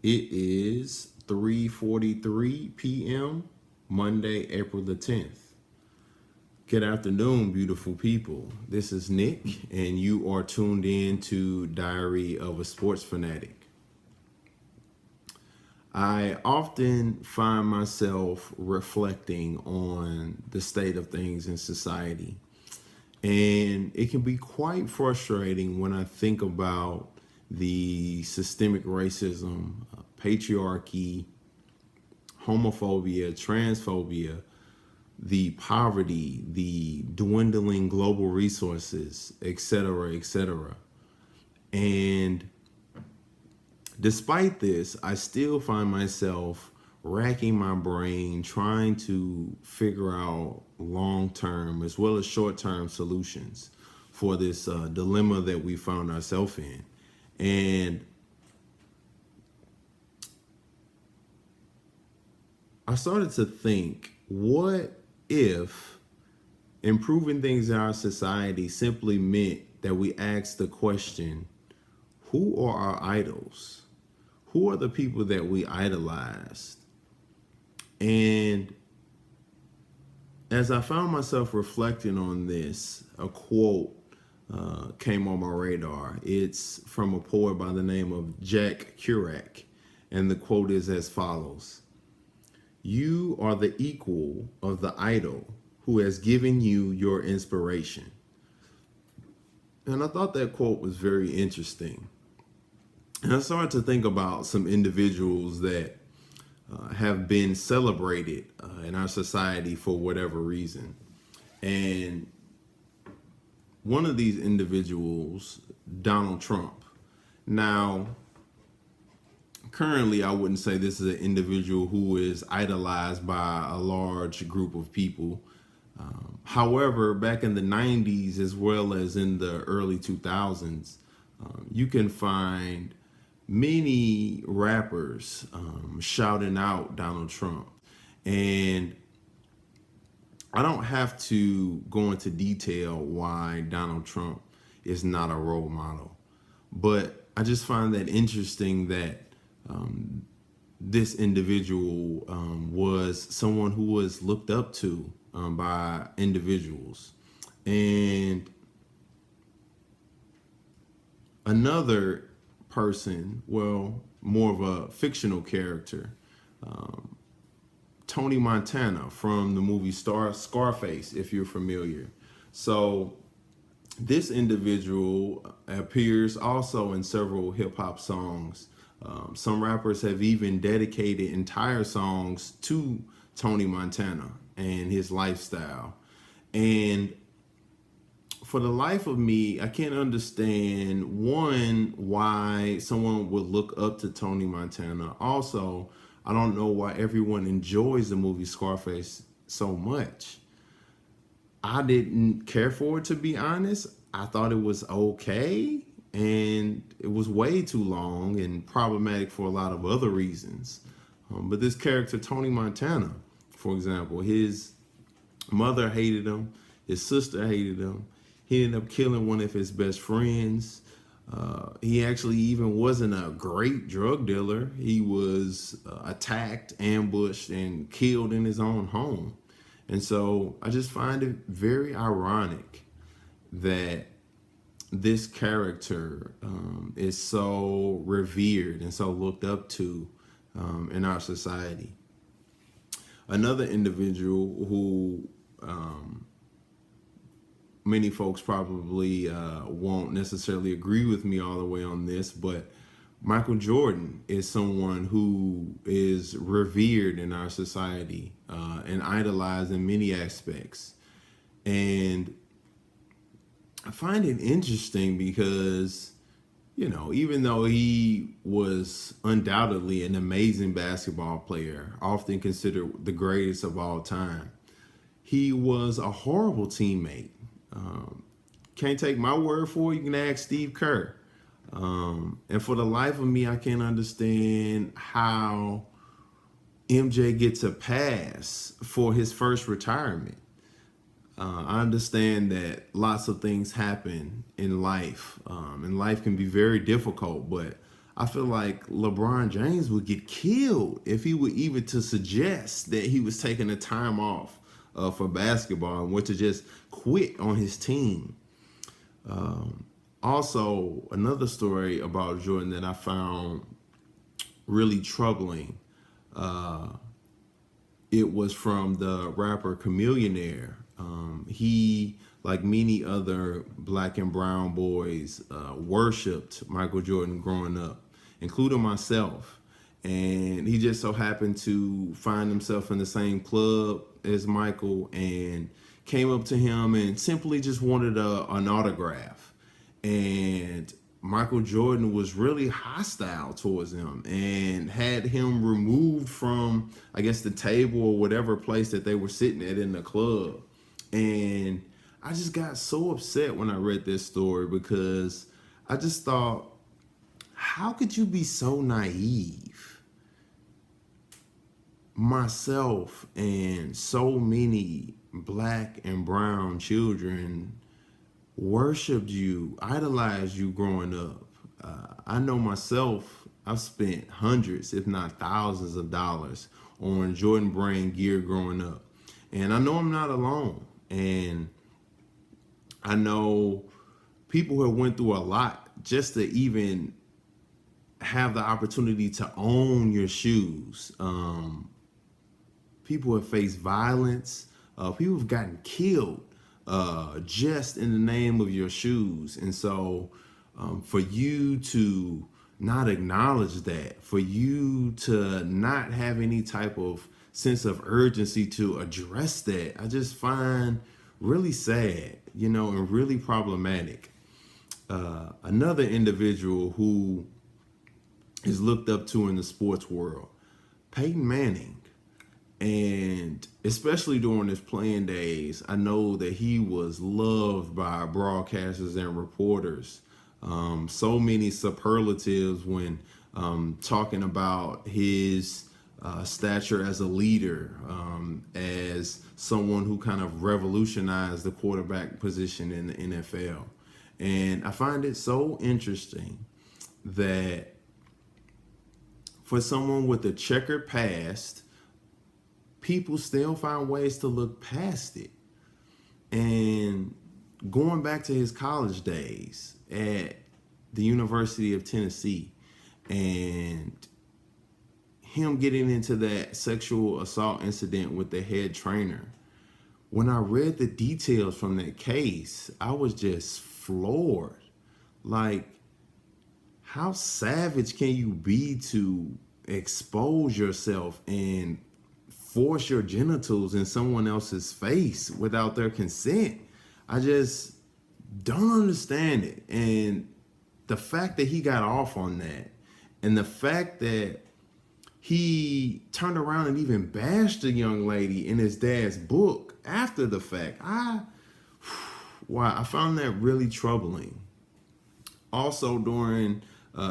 It is 3:43 p.m. Monday, April the 10th. Good afternoon, beautiful people. This is Nick, and you are tuned in to Diary of a Sports Fanatic. I often find myself reflecting on the state of things in society, and it can be quite frustrating when I think about the systemic racism, patriarchy, homophobia, transphobia, the poverty, the dwindling global resources, etc., etc. And despite this, I still find myself racking my brain trying to figure out long term as well as short term solutions for this dilemma that we found ourselves in. And I started to think, what if improving things in our society simply meant that we ask the question, who are our idols? Who are the people that we idolized? And as I found myself reflecting on this, a quote came on my radar. It's from a poet by the name of Jack Kerouac. And the quote is as follows: "You are the equal of the idol who has given you your inspiration." And I thought that quote was very interesting. And I started to think about some individuals that have been celebrated in our society for whatever reason. And one of these individuals, Donald Trump. Now, currently, I wouldn't say this is an individual who is idolized by a large group of people. However, back in the 90s as well as in the early 2000s, you can find many rappers shouting out Donald Trump. And I don't have to go into detail why Donald Trump is not a role model, but I just find that interesting that this individual was someone who was looked up to by individuals. And another person, well, more of a fictional character, Tony Montana from the movie Scarface, if you're familiar. So this individual appears also in several hip hop songs. Some rappers have even dedicated entire songs to Tony Montana and his lifestyle. And for the life of me, I can't understand, one, why someone would look up to Tony Montana. Also, I don't know why everyone enjoys the movie Scarface so much. I didn't care for it, to be honest. I thought it was okay, and it was way too long and problematic for a lot of other reasons. But this character, Tony Montana, for example, his mother hated him, his sister hated him. He ended up killing one of his best friends. He actually even wasn't a great drug dealer. He was attacked, ambushed, and killed in his own home. And so I just find it very ironic that this character is so revered and so looked up to in our society. Another individual who many folks probably won't necessarily agree with me all the way on this, but Michael Jordan is someone who is revered in our society and idolized in many aspects. And I find it interesting because, even though he was undoubtedly an amazing basketball player, often considered the greatest of all time, he was a horrible teammate. Can't take my word for it. You can ask Steve Kerr. And for the life of me, I can't understand how MJ gets a pass for his first retirement. I understand that lots of things happen in life, and life can be very difficult, but I feel like LeBron James would get killed if he were even to suggest that he was taking a time off for basketball and were to just quit on his team. Also, another story about Jordan that I found really troubling. It was from the rapper Chameleonaire. He, like many other black and brown boys, worshipped Michael Jordan growing up, including myself. And he just so happened to find himself in the same club as Michael and came up to him and simply just wanted an autograph. And Michael Jordan was really hostile towards him and had him removed from, I guess, the table or whatever place that they were sitting at in the club. And I just got so upset when I read this story because I just thought, how could you be so naive? Myself and so many black and brown children worshipped you, idolized you growing up. I know myself, I've spent hundreds, if not thousands of dollars on Jordan brand gear growing up. And I know I'm not alone. And I know people who have went through a lot just to even have the opportunity to own your shoes. People have faced violence. People have gotten killed just in the name of your shoes. And so for you to not acknowledge that, for you to not have any type of sense of urgency to address that, I just find really sad, and really problematic. Another individual who is looked up to in the sports world, Peyton Manning. And especially during his playing days, I know that he was loved by broadcasters and reporters. So many superlatives when talking about his stature as a leader, as someone who kind of revolutionized the quarterback position in the NFL. And I find it so interesting that for someone with a checkered past, people still find ways to look past it. And going back to his college days at the University of Tennessee and him getting into that sexual assault incident with the head trainer, when I read the details from that case, I was just floored. Like, how savage can you be to expose yourself and force your genitals in someone else's face without their consent? I just don't understand it. And the fact that he got off on that, and the fact that he turned around and even bashed a young lady in his dad's book after the fact, I found that really troubling. Also, during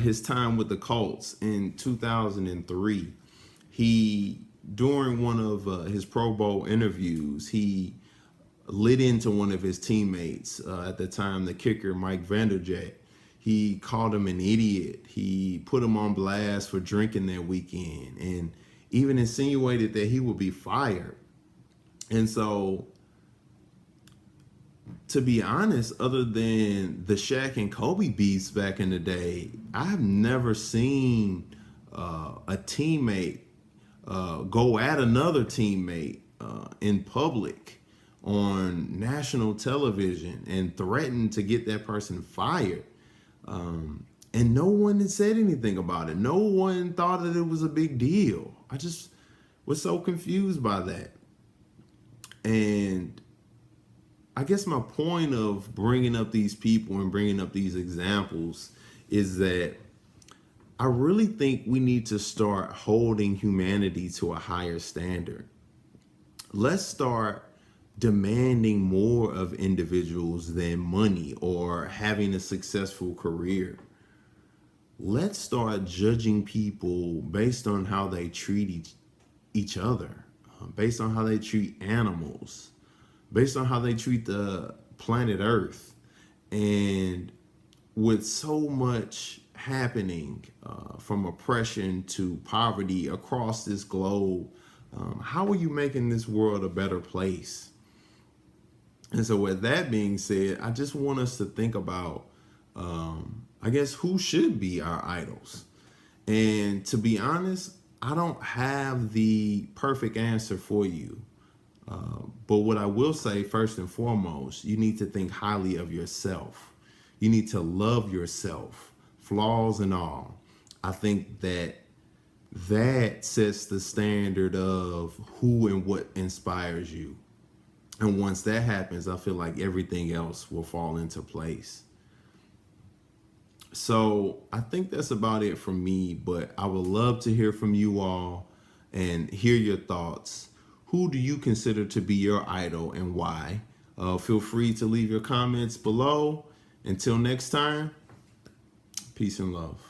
his time with the Colts in 2003, during one of his Pro Bowl interviews, he lit into one of his teammates, at the time the kicker, Mike Vanderjagt. He called him an idiot. He put him on blast for drinking that weekend and even insinuated that he would be fired. And so, to be honest, other than the Shaq and Kobe beefs back in the day, I've never seen a teammate go at another teammate in public on national television and threaten to get that person fired. And no one had said anything about it. No one thought that it was a big deal. I just was so confused by that. And I guess my point of bringing up these people and bringing up these examples is that I really think we need to start holding humanity to a higher standard. Let's start demanding more of individuals than money or having a successful career. Let's start judging people based on how they treat each other, based on how they treat animals, based on how they treat the planet Earth. And with so much happening from oppression to poverty across this globe, how are you making this world a better place? And so, with that being said, I just want us to think about, I guess, who should be our idols. And to be honest, I don't have the perfect answer for you. But what I will say, first and foremost, you need to think highly of yourself. You need to love yourself, flaws and all. I think that sets the standard of who and what inspires you. And once that happens, I feel like everything else will fall into place. So I think that's about it for me, but I would love to hear from you all and hear your thoughts. Who do you consider to be your idol and why? Feel free to leave your comments below. Until next time, peace and love.